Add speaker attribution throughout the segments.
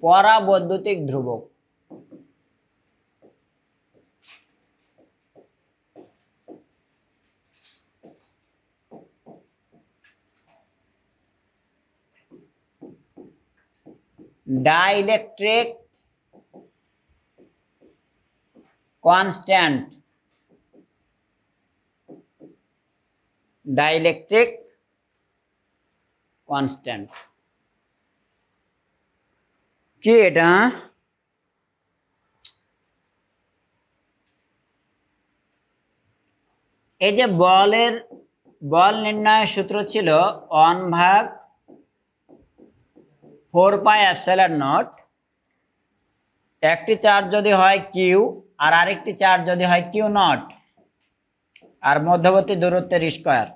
Speaker 1: পরাবৈদ্যুতিক ধ্রুবক। Dielectric constant, dielectric constant কি এটা? এই যে বল নির্ণয়ের সূত্র ছিল 1/4πε0। একটি চার্জ যদি হয় কিউ আর আরেকটি চার্জ যদি হয় কিউ নট আর মধ্যবর্তী দূরত্বের স্কয়ার,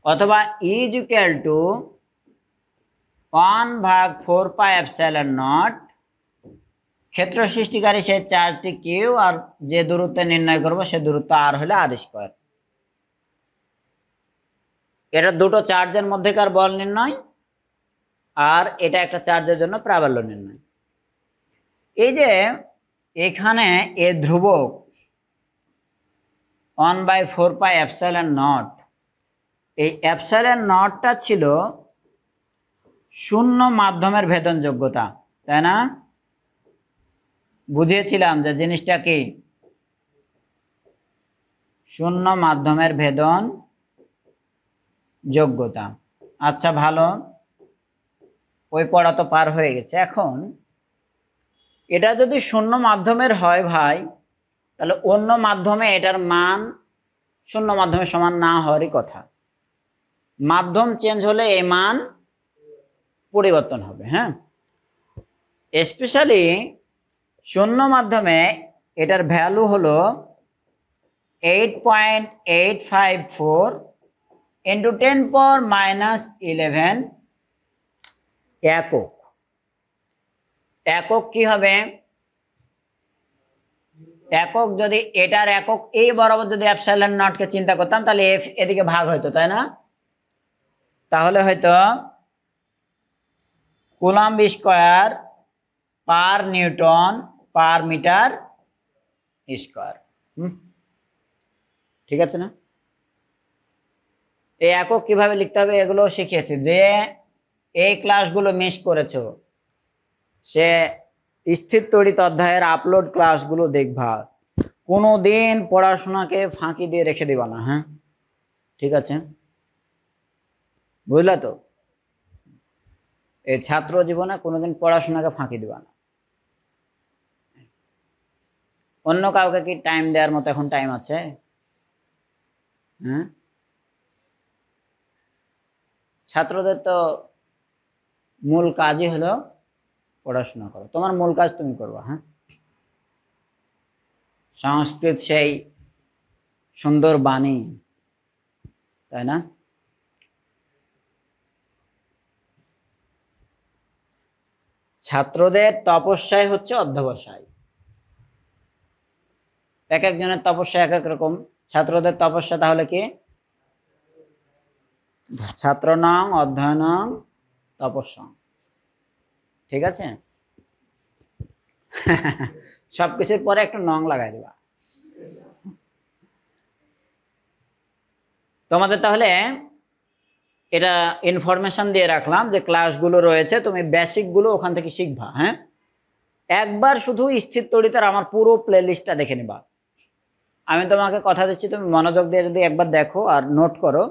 Speaker 1: অথবা ইজ ইকুয়াল টু 1/4πε0 ক্ষেত্র সৃষ্টিকারী সেই চার্জটি কিউ আর যে দূরত্বে নির্ণয় করব সে দূরত্ব আর হলে আর স্কয়ার। এটা দুটো চার্জের মধ্যেকার বল নির্ণয় আর এটা একটা চার্জের জন্য প্রাবল্য নির্ণয়। এই যে এখানে এ ধ্রুবক 1/4πε0, এই ε0টা ছিল শূন্য মাধ্যমের ভেদন যোগ্যতা, তাই না? বুঝিয়েছিলাম যে জিনিসটা কি শূন্য মাধ্যমের ভেদন যোগ্যতা। আচ্ছা ভালো, ওই পড়া তো পার হয়ে গেছে। এখন এটা যদি শূন্য মাধ্যমের হয় ভাই, তাহলে অন্য মাধ্যমে এটার মান শূন্য মাধ্যমের সমান না হওয়ারই কথা। মাধ্যম চেঞ্জ হলে এই মান পরিবর্তন হবে। হ্যাঁ, স্পেশালি শূন্য মাধ্যমে এটার ভ্যালু হলো 8.854 × 10⁻11 একক। একক কি হবে? একক যদি এটার একক এই বরাবর যদি ε0 কে চিন্তা করতাম তাহলে এফ এদিকে ভাগ হইতো, তাই না? তাহলে হয়তো coulomb square per newton per metre square. ঠিক আছে না? এই একক কিভাবে লিখতে হবে এগুলো শিখিয়েছি। যে এই ক্লাসগুলো মিস করেছো সে স্থির তড়িৎ অধ্যায়ের আপলোড ক্লাসগুলো দেখবা। কোনো দিন পড়াশোনাকে ফাঁকি দিয়ে রেখে দিবা না। হ্যাঁ, ঠিক আছে, বুঝলা তো? এই ছাত্র জীবনে কোনোদিন পড়াশোনাকে ফাঁকি দিবা না। অন্য কাউকে কি টাইম দেওয়ার মতো এখন টাইম আছে? হ্যাঁ, ছাত্রদের তো মূল কাজই হলো পড়াশোনা করো। তোমার মূল কাজ তুমি করবা। হ্যাঁ, সংস্কৃত সেই সুন্দর বাণী, তাই না? ছাত্রদের তপস্যায় হচ্ছে অধ্যবসায়। এক একজনের তপস্যা এক এক রকম। ছাত্রদের তপস্যা তাহলে কি? ছাত্র নং অধ্যয়নং তপস্যা। ঠিক আছে, সবকিছুর পরে একটু নং লাগাই দিবা। তোমাদের তাহলে এটা ইনফরমেশন দিয়ে রাখলাম যে ক্লাসগুলো রয়েছে, তুমি বেসিকগুলো ওখান থেকে শিখবা। হ্যাঁ, একবার শুধু স্থির তড়িতের আমার পুরো প্লে লিস্টটা দেখে নিবা। আমি তোমাকে কথা দিচ্ছি, তুমি মনোযোগ দিয়ে যদি একবার দেখো আর নোট করো,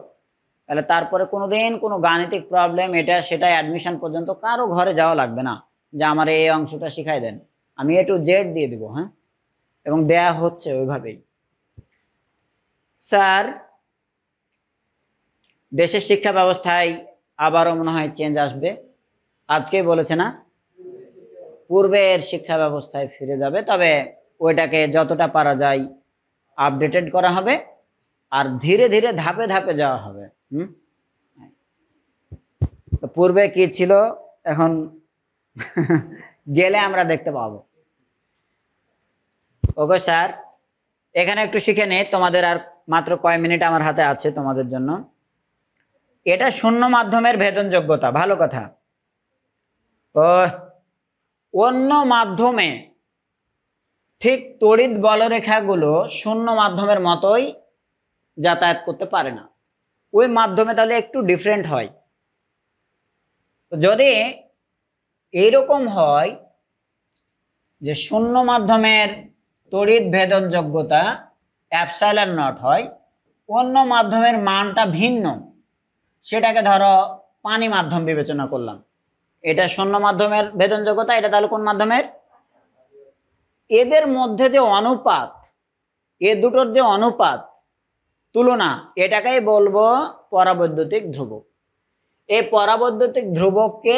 Speaker 1: তাহলে তারপরে কোনোদিন কোনো গাণিতিক প্রবলেম এটা সেটা অ্যাডমিশন পর্যন্ত কারো ঘরে যাওয়া লাগবে না যে আমার এই অংশটা শিখাই দেন। আমি A to Z দিয়ে দেবো। হ্যাঁ, এবং দেয়া হচ্ছে ওইভাবেই। স্যার, দেশের শিক্ষা ব্যবস্থায় আবারও মনে হয় চেঞ্জ আসবে। আজকেই বলেছে না, পূর্বের শিক্ষা ব্যবস্থায় ফিরে যাবে, তবে ওইটাকে যতটা পারা যায় আপডেটেড করা হবে আর ধীরে ধীরে ধাপে ধাপে যাওয়া হবে। তো পূর্বে কি ছিল এখন গেলে আমরা দেখতে পাবো। ওকে স্যার, এখানে একটু শিখে নে। তোমাদের আর মাত্র কয় মিনিট আমার হাতে আছে তোমাদের জন্য। এটা শূন্য মাধ্যমের ভেদন যোগ্যতা, ভালো কথা। অন্য মাধ্যমে ঠিক তড়িৎ বলরেখাগুলো শূন্য মাধ্যমের মতোই যাতায়াত করতে পারে না, ওই মাধ্যমে তাহলে একটু ডিফারেন্ট হয়। যদি এইরকম হয় যে শূন্য মাধ্যমের তড়িৎ ভেদন যোগ্যতা এপসাইলন নট হয়, অন্য মাধ্যমের মানটা ভিন্ন, সেটাকে ধরো পানি মাধ্যম বিবেচনা করলাম, এটা শূন্য মাধ্যমের ভেদন যোগ্যতা, এটা তাহলে কোন মাধ্যমের? এদের মধ্যে যে অনুপাত, এ দুটোর যে অনুপাত তুলনা, এটাকেই বলবো পরাবৈদ্যুতিক ধ্রুবক। এই পরাবৈদ্যুতিক ধ্রুবককে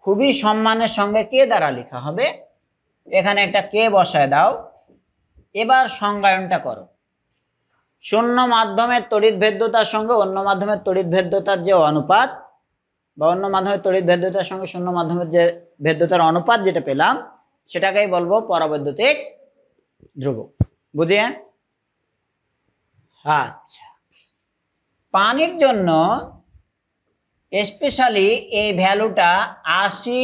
Speaker 1: খুবই সম্মানের সঙ্গে কে দ্বারা লেখা হবে, এখানে একটা কে বসায় দাও। এবার সংজ্ঞায়নটা করো। শূন্য মাধ্যমের তড়িৎ ভেদ্যতার সঙ্গে অন্য মাধ্যমের তড়িৎ ভেদ্যতার যে অনুপাত, বা অন্য মাধ্যমের তড়িৎ ভেদ্যতার সঙ্গে শূন্য মাধ্যমের যে ভেদ্যতার অনুপাত যেটা পেলাম, সেটাকেই বলবো পরাবৈদ্যুতিক ধ্রুবক। বুঝিয়ে? আচ্ছা, পানির জন্য স্পেশালি এই ভ্যালুটা 80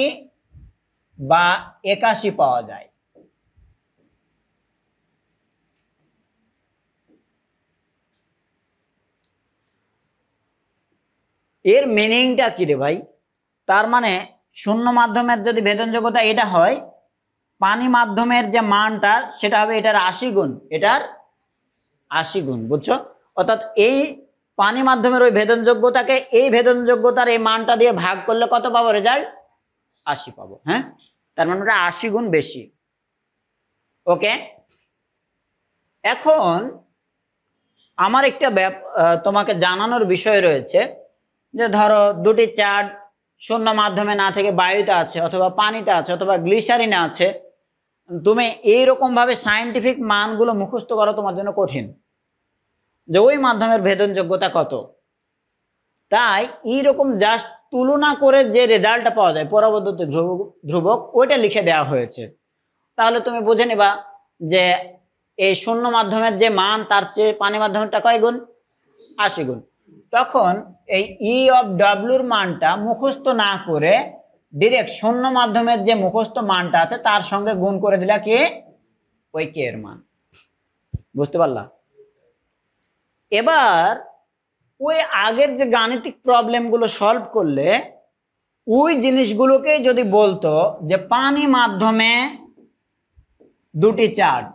Speaker 1: বা 81 পাওয়া যায়। এর মিনিংটা কি রে ভাই? তার মানে শূন্য মাধ্যমের যদি ভেদন যোগ্যতা এটা হয়, পানি মাধ্যমের যে মানটা সেটা হবে এটার 80 গুণ, এটার 80 গুণ। বুঝছো? অর্থাৎ এই পানি মাধ্যমের ওই ভেদন যোগ্যতাকে এই ভেদন যোগ্যতার এই মানটা দিয়ে ভাগ করলে কত পাবো রেজাল্ট? 80 পাবো। হ্যাঁ, তার মানে ওটা 80 গুণ বেশি। ওকে, এখন আমার একটা তোমাকে জানানোর বিষয় রয়েছে যে ধরো দুটি চার্জ শূন্য মাধ্যমে না থেকে বায়ুতে আছে, অথবা পানিতে আছে, অথবা গ্লিসারিনে আছে। তুমি এইরকমভাবে সায়েন্টিফিক মানগুলো মুখস্থ করো তোমার জন্য কঠিন, যে ওই মাধ্যমের ভেদন যোগ্যতা কত। তাই এইরকম জাস্ট তুলনা করে যে রেজাল্টটা পাওয়া যায় পরাবৈদ্যুতিক ধ্রুবক, ওইটা লিখে দেওয়া হয়েছে। তাহলে তুমি বুঝে নিবা যে এই শূন্য মাধ্যমের যে মান তার চেয়ে পানি মাধ্যমেরটা কয় গুণ? 80 গুণ। তখন এই ই অফ ডব্লিউর মানটা মুখস্থ না করে ডিরেক্ট শূন্য মাধ্যমের যে মুখস্থ মানটা আছে তার সঙ্গে গুণ করে দিলা কি ওই কে এর মান। বুঝতে পারলা? এবার ওই আগের যে গাণিতিক প্রবলেমগুলো সলভ করলে ওই জিনিসগুলোকে যদি বলতো যে পানি মাধ্যমে দুটি চার্জ,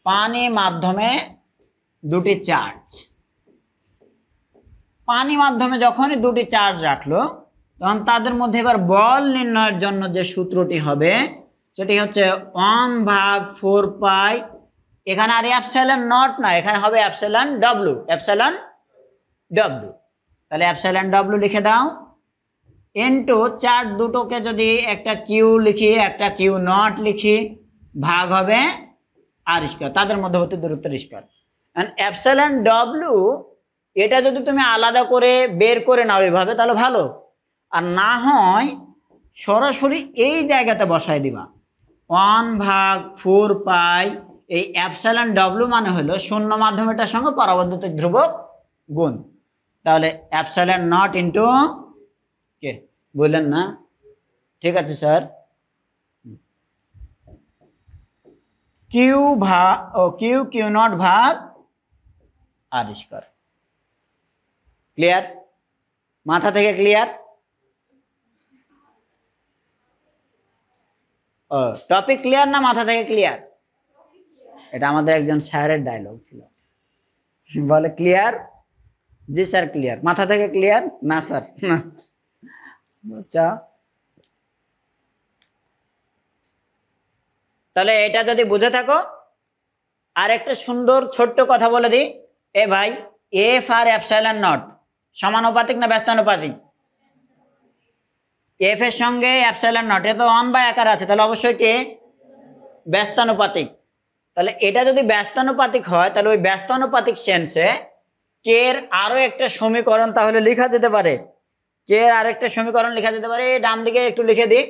Speaker 1: পানি মাধ্যমে দুটি চার্জ, পানি মাধ্যমে যখনই দুটি চার্জ রাখলো তখন তাদের মধ্যে এবার বল নির্ণয়ের জন্য যে সূত্রটি হবে সেটি হচ্ছে 1/4 পাই, এখানে আর এপসাইলন নট না, এখানে হবে এপসাইলন ডব্লিউ, এপসাইলন ডব্লিউ। তাহলে এপসাইলন ডব্লিউ লিখে দাও, ইনটু চার্জ দুটোকে যদি একটা কিউ লিখি একটা কিউ নট লিখি, ভাগ হবে আর স্কয়ার, তাদের মধ্যবর্তী দূরত্বের স্কয়ার। এপসাইলন ডব্লিউ এটা যদি তুমি আলাদা করে বের করে নাও এভাবে তাহলে ভালো, আর না হয় সরাসরি এই জায়গাতে বসায় দিবা 1/4 পাই। এই এপসাইলন ডব্লিউ মানে হলো শূন্য মাধ্যমেরটার সঙ্গে পরাবৈদ্যুতিক ধ্রুবক গুণ। তাহলে এপসাইলন নট ইন্টু কে বললেন না? ঠিক আছে স্যার, কিউ ভাগ কিউ নট ভাগ আর স্কয়ার। ক্লিয়ার? মাথা থেকে ক্লিয়ার? টপিক ক্লিয়ার না মাথা থেকে ক্লিয়ার? এটা আমাদের একজন স্যারের ডায়লগ ছিল, বলে ক্লিয়ার? জি স্যার ক্লিয়ার। মাথা থেকে ক্লিয়ার? না স্যার না। আচ্ছা, তাহলে এটা যদি বুঝে থাকো আর একটা সুন্দর ছোট্ট কথা বলে দিই, এ ভাই এফ আর এপসাইলন নট সমানুপাতিক না ব্যস্তানুপাতিক? এফ এর সঙ্গে এপসাইলন নট এ তো 1 আকার আছে, তাহলে অবশ্যই কে ব্যস্তানুপাতিক। তাহলে এটা যদি ব্যস্তানুপাতিক হয় তাহলে ওই ব্যস্তানুপাতিক সেন্সে কে এর আরো একটা সমীকরণ তাহলে লেখা যেতে পারে, কে এর আরেকটা সমীকরণ লেখা যেতে পারে, ডান দিকে একটু লিখে দিই।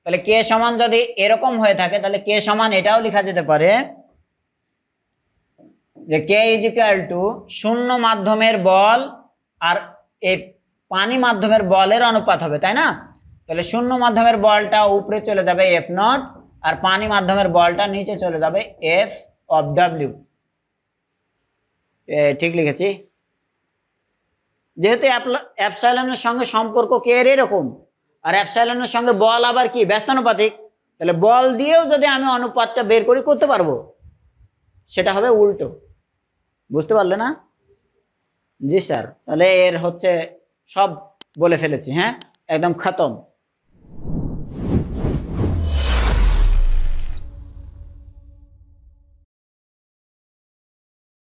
Speaker 1: তাহলে কে সমান যদি এরকম হয়ে থাকে তাহলে কে সমান এটাও লেখা যেতে পারে যে কে ইজ ইকুয়াল টু শূন্য মাধ্যমের বল আর এই পানি মাধ্যমের বলের অনুপাত হবে, তাই না? তাহলে শূন্য মাধ্যমের বলটা উপরে চলে যাবে এফ নট, আর পানি মাধ্যমের বলটা নিচে চলে যাবে এফ অফ ডাব্লিউ। ঠিক লিখেছি? যেহেতু অ্যাপসাইলনের সঙ্গে সম্পর্ক কে এর এরকম, আর অ্যাপসাইলনের সঙ্গে বল আবার কি ব্যস্তানুপাতিক, তাহলে বল দিয়েও যদি আমি অনুপাতটা বের করি করতে পারবো, সেটা হবে উল্টো। বুঝতে পারলে না? জি স্যার, তাহলে এর হচ্ছে সব বলে ফেলেছি, হ্যাঁ, একদম খতম।